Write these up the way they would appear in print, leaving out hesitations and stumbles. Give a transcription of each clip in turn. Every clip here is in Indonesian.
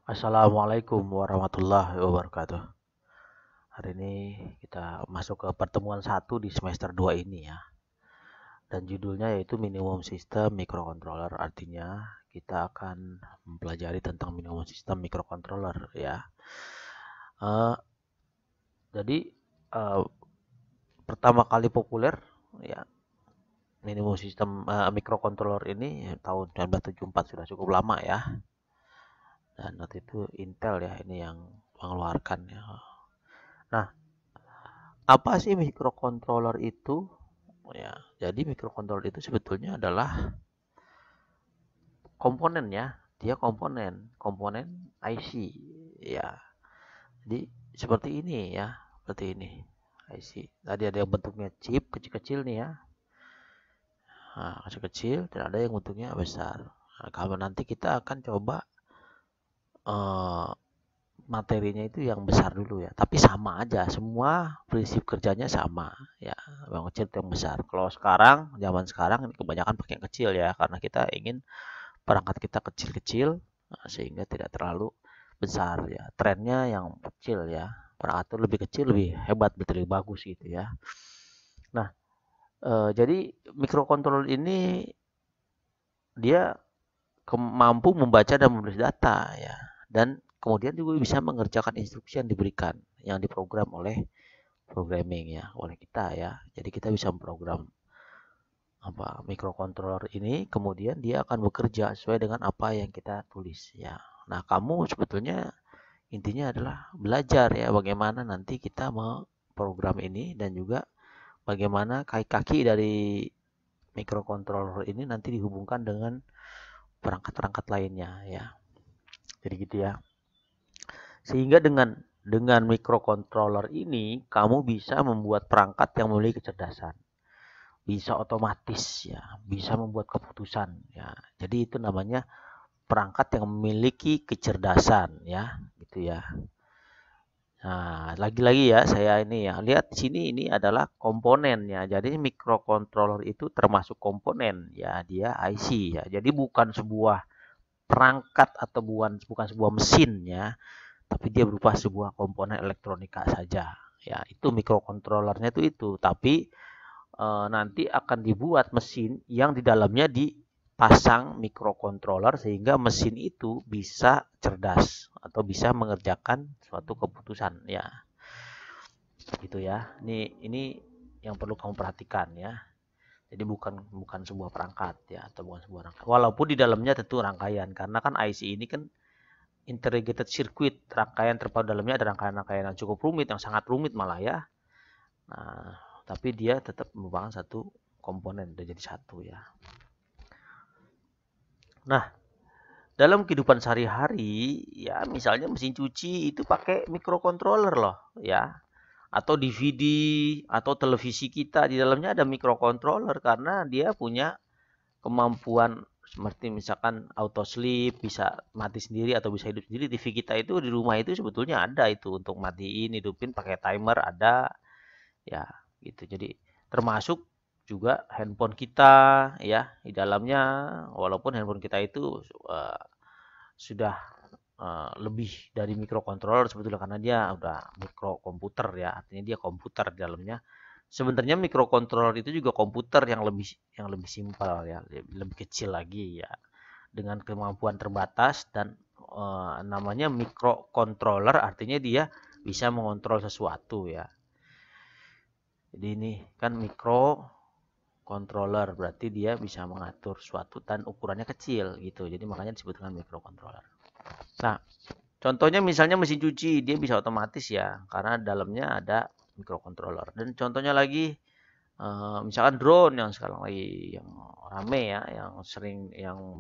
Assalamualaikum warahmatullahi wabarakatuh. Hari ini kita masuk ke pertemuan satu di semester 2 ini ya. Dan judulnya yaitu minimum system microcontroller. Artinya kita akan mempelajari tentang minimum system microcontroller ya. Eh, jadi eh, pertama kali populer ya minimum system microcontroller ini tahun 1974, sudah cukup lama ya. Dan waktu itu Intel ya ini yang mengeluarkan ya. Nah, apa sih microcontroller itu? Ya, jadi microcontroller itu sebetulnya adalah komponen ya. Dia komponen IC ya. Jadi seperti ini ya, seperti ini IC. Tadi ada yang bentuknya chip kecil-kecil nih ya. Nah, kecil-kecil dan ada yang bentuknya besar. Nah, kalau nanti kita akan coba eh, materinya itu yang besar dulu ya. Tapi sama aja, semua prinsip kerjanya sama ya. Yang kecil yang besar. Kalau sekarang, zaman sekarang ini kebanyakan pakai yang kecil ya, karena kita ingin perangkat kita kecil-kecil sehingga tidak terlalu besar ya. Trennya yang kecil ya. Perangkat itu lebih kecil, lebih hebat, lebih bagus gitu ya. Nah, jadi microcontroller ini dia mampu membaca dan menulis data ya. Dan kemudian juga bisa mengerjakan instruksi yang diberikan, yang diprogram oleh programming ya, oleh kita ya. Jadi kita bisa memprogram microcontroller ini, kemudian dia akan bekerja sesuai dengan apa yang kita tulis ya. Nah, kamu sebetulnya intinya adalah belajar ya bagaimana nanti kita memprogram ini, dan juga bagaimana kaki-kaki dari microcontroller ini nanti dihubungkan dengan perangkat-perangkat lainnya ya. Jadi gitu ya. Sehingga dengan microcontroller ini kamu bisa membuat perangkat yang memiliki kecerdasan, bisa otomatis ya, bisa membuat keputusan ya. Jadi itu namanya perangkat yang memiliki kecerdasan ya, gitu ya. Nah, lagi-lagi ya saya ini ya, lihat di sini ini adalah komponennya. Jadi microcontroller itu termasuk komponen ya, dia IC ya. Jadi bukan sebuah perangkat atau bukan sebuah mesin ya, tapi dia berupa sebuah komponen elektronika saja. Ya, itu microcontrollernya itu. Tapi nanti akan dibuat mesin yang di dalamnya dipasang microcontroller sehingga mesin itu bisa cerdas atau bisa mengerjakan suatu keputusan ya. Gitu ya. Ini yang perlu kamu perhatikan ya. Jadi bukan sebuah perangkat ya, atau bukan sebuah rangkaian. Walaupun di dalamnya tentu rangkaian, karena kan IC ini kan integrated circuit, rangkaian terpadu dalamnya ada rangkaian-rangkaian yang cukup rumit, yang sangat rumit malah ya. Nah, tapi dia tetap merupakan satu komponen, udah jadi satu ya. Nah, dalam kehidupan sehari-hari ya, misalnya mesin cuci itu pakai microcontroller loh ya, atau DVD atau televisi kita di dalamnya ada microcontroller karena dia punya kemampuan seperti misalkan auto sleep, bisa mati sendiri atau bisa hidup sendiri. TV kita itu di rumah itu sebetulnya ada itu untuk matiin, hidupin pakai timer ada ya gitu. Jadi termasuk juga handphone kita ya, di dalamnya walaupun handphone kita itu sudah lebih dari microcontroller sebetulnya, karena dia udah mikrokomputer ya, artinya dia komputer di dalamnya. Sebenarnya microcontroller itu juga komputer yang lebih simpel ya, lebih kecil lagi ya, dengan kemampuan terbatas. Dan namanya microcontroller artinya dia bisa mengontrol sesuatu ya. Jadi ini kan microcontroller berarti dia bisa mengatur sesuatu dan ukurannya kecil gitu. Jadi makanya disebut dengan microcontroller. Nah, contohnya misalnya mesin cuci, dia bisa otomatis ya, karena dalamnya ada microcontroller. Dan contohnya lagi misalkan drone yang sekarang lagi yang rame ya, yang sering yang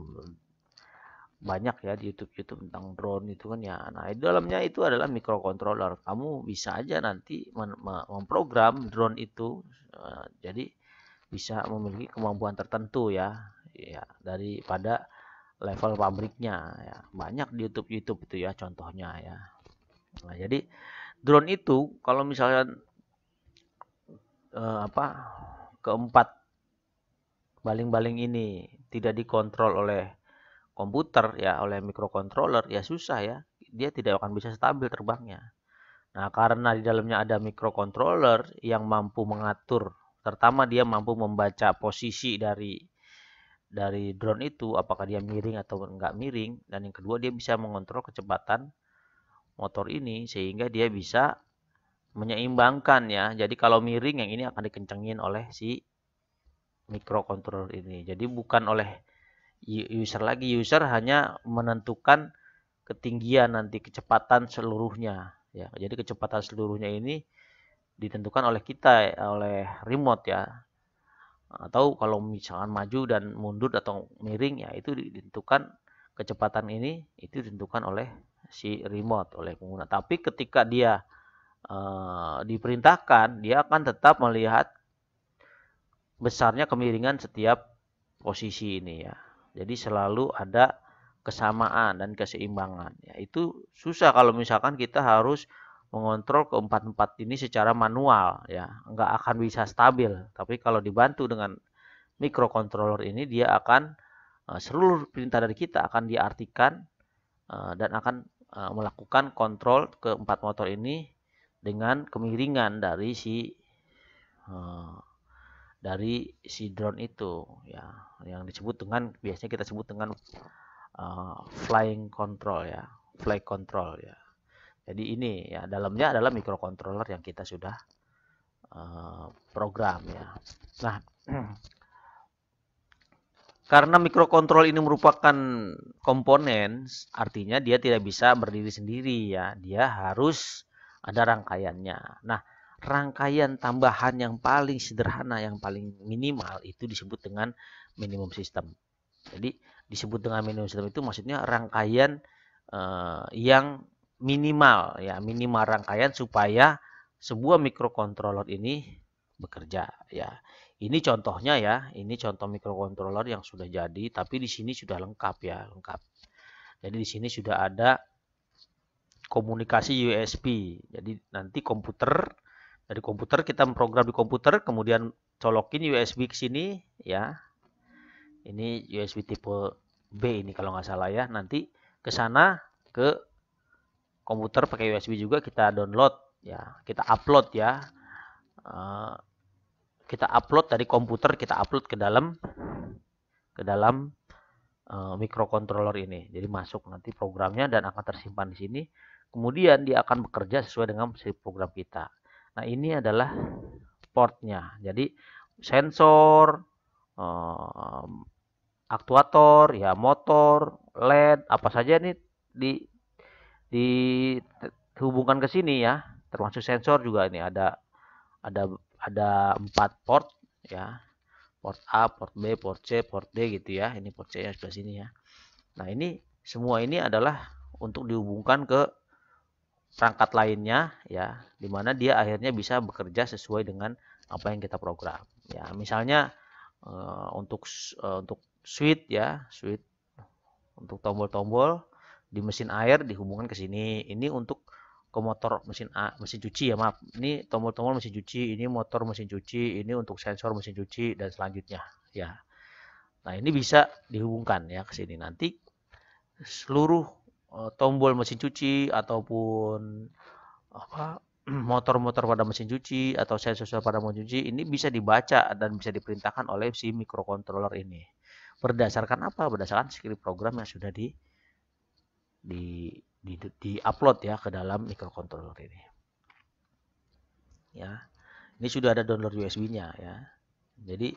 banyak ya di YouTube tentang drone itu kan ya. Nah, di dalamnya itu adalah microcontroller. Kamu bisa aja nanti memprogram drone itu jadi bisa memiliki kemampuan tertentu ya. Ya, daripada level pabriknya ya. Banyak di YouTube itu ya contohnya ya. Nah, jadi drone itu kalau misalnya apa keempat baling-baling ini tidak dikontrol oleh komputer ya, oleh microcontroller ya susah ya. dia tidak akan bisa stabil terbangnya. Nah, karena di dalamnya ada microcontroller yang mampu mengatur, pertama dia mampu membaca posisi dari drone itu, apakah dia miring atau enggak miring, dan yang kedua dia bisa mengontrol kecepatan motor ini sehingga dia bisa menyeimbangkan ya. Jadi kalau miring yang ini akan dikencengin oleh si microcontroller ini. Jadi bukan oleh user lagi, user hanya menentukan ketinggian nanti kecepatan seluruhnya ya. Jadi kecepatan seluruhnya ini ditentukan oleh kita, oleh remote ya. Atau kalau misalkan maju dan mundur atau miring ya itu ditentukan kecepatan ini itu ditentukan oleh si remote, oleh pengguna. Tapi ketika dia diperintahkan, dia akan tetap melihat besarnya kemiringan setiap posisi ini ya. Jadi selalu ada kesamaan dan keseimbangan. Ya, itu susah kalau misalkan kita harus mengontrol keempat-empat ini secara manual ya, nggak akan bisa stabil. Tapi kalau dibantu dengan microcontroller ini, dia akan seluruh perintah dari kita akan diartikan dan akan melakukan kontrol keempat motor ini dengan kemiringan dari si drone itu ya, yang disebut dengan biasanya kita sebut dengan flying control ya, flight control ya. Jadi ini ya dalamnya adalah microcontroller yang kita sudah program ya. Nah, karena microcontroller ini merupakan komponen, artinya dia tidak bisa berdiri sendiri ya. Dia harus ada rangkaiannya. Nah, rangkaian tambahan yang paling sederhana, yang paling minimal itu disebut dengan minimum system. Jadi disebut dengan minimum system itu maksudnya rangkaian yang minimal ya, minimal rangkaian supaya sebuah microcontroller ini bekerja ya. Ini contohnya ya, ini contoh microcontroller yang sudah jadi, tapi di sini sudah lengkap ya, lengkap. Jadi di sini sudah ada komunikasi USB. Jadi nanti dari komputer kita memprogram di komputer, kemudian colokin USB ke sini ya. Ini USB tipe B ini kalau nggak salah ya. Nanti ke sana ke komputer pakai USB juga kita download ya, kita upload ya. Kita upload dari komputer, kita upload ke dalam microcontroller ini. Jadi masuk nanti programnya dan akan tersimpan di sini. Kemudian dia akan bekerja sesuai dengan program kita. Nah, ini adalah portnya. Jadi sensor, aktuator, ya motor, LED, apa saja ini dihubungkan ke sini ya. Termasuk sensor juga ini ada 4 port ya. Port A, port B, port C, port D gitu ya. Ini port C yang sebelah sini ya. Nah, ini semua ini adalah untuk dihubungkan ke perangkat lainnya ya, di mana dia akhirnya bisa bekerja sesuai dengan apa yang kita program. Ya, misalnya untuk switch ya, switch untuk tombol-tombol di mesin air dihubungkan ke sini. Ini untuk ke motor mesin cuci ya, maaf. Ini tombol-tombol mesin cuci, ini motor mesin cuci, ini untuk sensor mesin cuci dan selanjutnya ya. Nah, ini bisa dihubungkan ya ke sini. Nanti seluruh tombol mesin cuci ataupun motor-motor pada mesin cuci atau sensor pada mesin cuci ini bisa dibaca dan bisa diperintahkan oleh si microcontroller ini. Berdasarkan apa? Berdasarkan script program yang sudah di-upload ya ke dalam microcontroller ini. Ya. Ini sudah ada download USB-nya ya. Jadi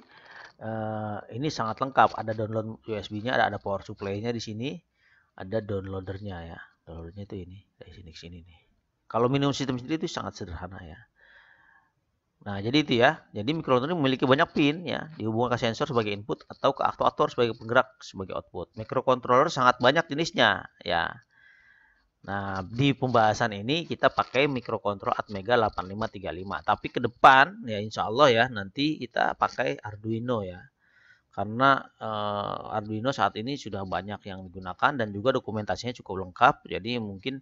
ini sangat lengkap, ada download USB-nya, ada power supply-nya di sini, ada downloadernya ya. Downloadernya itu ini, dari sini ke sini nih. Kalau minimum system sendiri itu sangat sederhana ya. Nah, jadi itu ya. Jadi microcontroller memiliki banyak pin ya, dihubungkan ke sensor sebagai input atau ke aktuator sebagai penggerak sebagai output. Microcontroller sangat banyak jenisnya ya. Nah, di pembahasan ini kita pakai microcontroller Atmega 8535. Tapi ke depan ya insya Allah ya nanti kita pakai Arduino ya. Karena Arduino saat ini sudah banyak yang digunakan dan juga dokumentasinya cukup lengkap. Jadi mungkin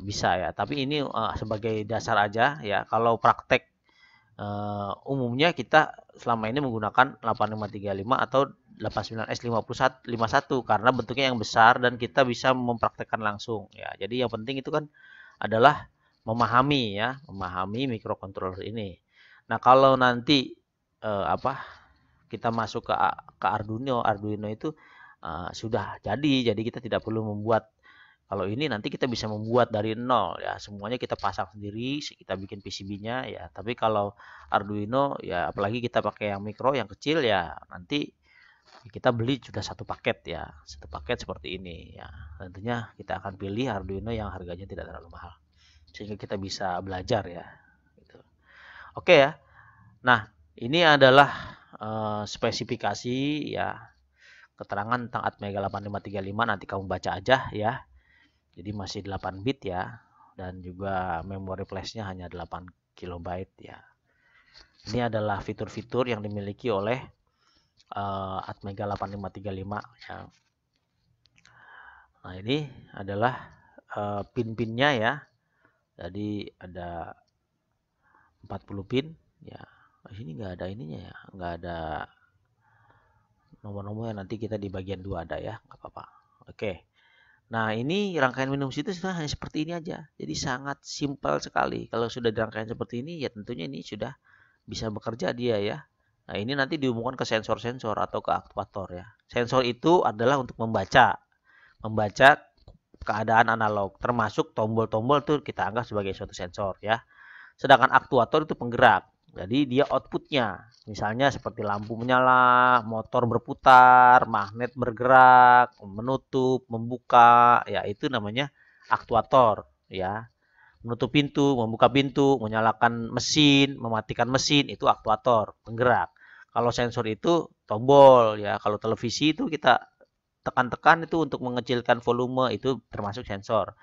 bisa ya. Tapi ini sebagai dasar aja ya. Kalau praktek Umumnya kita selama ini menggunakan 8535 atau 89S51 karena bentuknya yang besar dan kita bisa mempraktekkan langsung ya. Jadi yang penting itu kan adalah memahami microcontroller ini. Nah, kalau nanti kita masuk ke Arduino itu sudah jadi kita tidak perlu membuat. Kalau ini nanti kita bisa membuat dari nol ya, semuanya kita pasang sendiri, kita bikin PCB-nya ya. Tapi kalau Arduino ya, apalagi kita pakai yang mikro, yang kecil ya, nanti kita beli sudah satu paket ya, satu paket seperti ini ya. Tentunya kita akan pilih Arduino yang harganya tidak terlalu mahal, sehingga kita bisa belajar ya. Gitu. Oke ya. Nah, ini adalah spesifikasi ya, keterangan tentang Atmega 8535, nanti kamu baca aja ya. Jadi masih 8 bit ya, dan juga memori flash-nya hanya 8 KB ya. Ini adalah fitur-fitur yang dimiliki oleh Atmega 8535 ya. Nah, ini adalah pin-pinnya ya. Jadi ada 40 pin ya. Di sini nggak ada ininya ya, nggak ada nomor-nomornya, nanti kita di bagian 2 ada ya, nggak apa-apa. Oke. Nah, ini rangkaian Windows itu sudah hanya seperti ini aja. Jadi sangat simpel sekali. Kalau sudah dirangkaian seperti ini, ya tentunya ini sudah bisa bekerja dia ya. Nah, ini nanti dihubungkan ke sensor-sensor atau ke aktuator ya. Sensor itu adalah untuk membaca keadaan analog, termasuk tombol-tombol itu kita anggap sebagai suatu sensor ya. Sedangkan aktuator itu penggerak. Jadi dia outputnya, misalnya seperti lampu menyala, motor berputar, magnet bergerak, menutup, membuka, ya itu namanya aktuator ya. Menutup pintu, membuka pintu, menyalakan mesin, mematikan mesin, itu aktuator, penggerak. Kalau sensor itu tombol ya. Kalau televisi itu kita tekan-tekan itu untuk mengecilkan volume, itu termasuk sensor.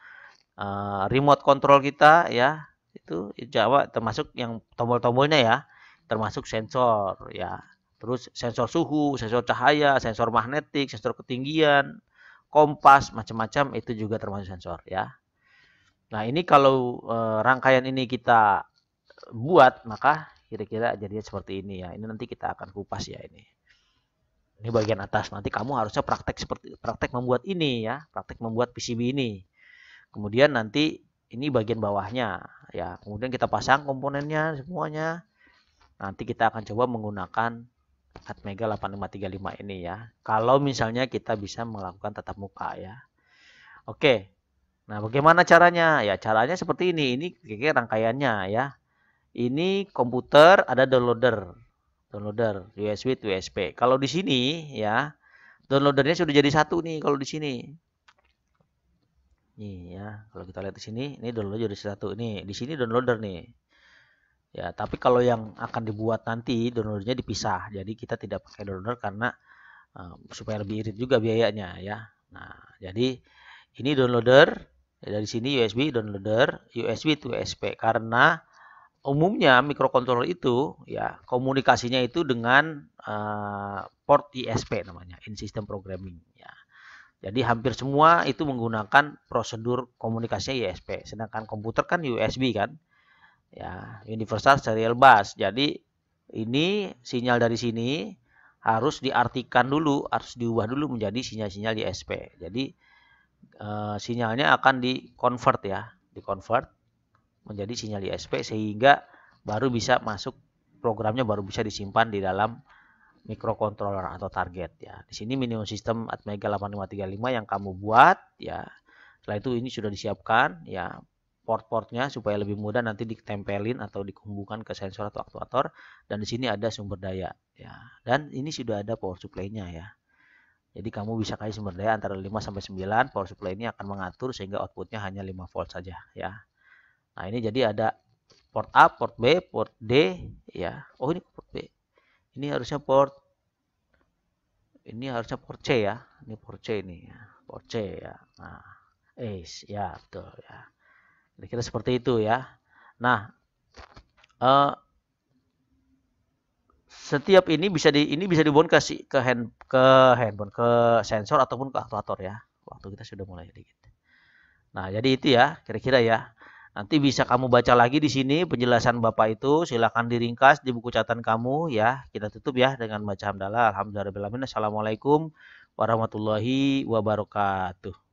Remote control kita ya, itu Jawa termasuk yang tombol-tombolnya ya, termasuk sensor ya. Terus sensor suhu, sensor cahaya, sensor magnetik, sensor ketinggian, kompas, macam-macam itu juga termasuk sensor ya. Nah, ini kalau rangkaian ini kita buat, maka kira-kira jadinya seperti ini ya. Ini nanti kita akan kupas ya ini. Ini bagian atas. Nanti kamu harusnya praktek membuat ini ya, praktek membuat PCB ini. Kemudian nanti ini bagian bawahnya ya. Kemudian kita pasang komponennya semuanya. Nanti kita akan coba menggunakan Atmega 8535 ini ya. Kalau misalnya kita bisa melakukan tatap muka ya. Oke. Nah, bagaimana caranya? Ya, caranya seperti ini. Ini kira-kira rangkaiannya ya. Ini komputer, ada downloader USB to USB. Kalau di sini ya, downloadernya sudah jadi satu nih kalau di sini. Nih ya, kalau kita lihat di sini, ini downloader jadi satu. Nih, di sini downloader nih. Ya, tapi kalau yang akan dibuat nanti downloadernya dipisah. Jadi kita tidak pakai downloader karena supaya lebih irit juga biayanya ya. Nah, jadi ini downloader dari sini USB downloader USB to USB, karena umumnya microcontroller itu ya komunikasinya itu dengan port ISP namanya, in system programming ya. Jadi hampir semua itu menggunakan prosedur komunikasinya ISP. Sedangkan komputer kan USB kan. Ya, Universal Serial Bus. Jadi ini sinyal dari sini harus diartikan dulu, harus diubah dulu menjadi sinyal-sinyal ISP. Jadi sinyalnya akan di-convert ya, di-convert menjadi sinyal ISP sehingga baru bisa masuk, programnya baru bisa disimpan di dalam microcontroller atau target ya. Di sini minimum sistem Atmega 8535 yang kamu buat ya. Setelah itu ini sudah disiapkan ya port-portnya supaya lebih mudah nanti ditempelin atau dihubungkan ke sensor atau aktuator, dan di sini ada sumber daya ya. Dan ini sudah ada power supply-nya ya. Jadi kamu bisa kasih sumber daya antara 5 sampai 9, power supply ini akan mengatur sehingga outputnya hanya 5 volt saja ya. Nah, ini jadi ada port A, port B, port D ya. Oh, ini port B. Ini harusnya port C ya. Ini port C ini ya. Port C ya. Nah, ya betul ya. Kira-kira seperti itu ya. Nah, setiap ini bisa dibuat ke handphone, ke sensor ataupun ke aktuator ya. Waktu kita sudah mulai dikit. Nah, jadi itu ya, kira-kira ya. Nanti bisa kamu baca lagi di sini penjelasan Bapak itu. Silakan diringkas di buku catatan kamu ya. Kita tutup ya dengan baca hamdalah. Alhamdulillahirabbil alamin. Assalamualaikum warahmatullahi wabarakatuh.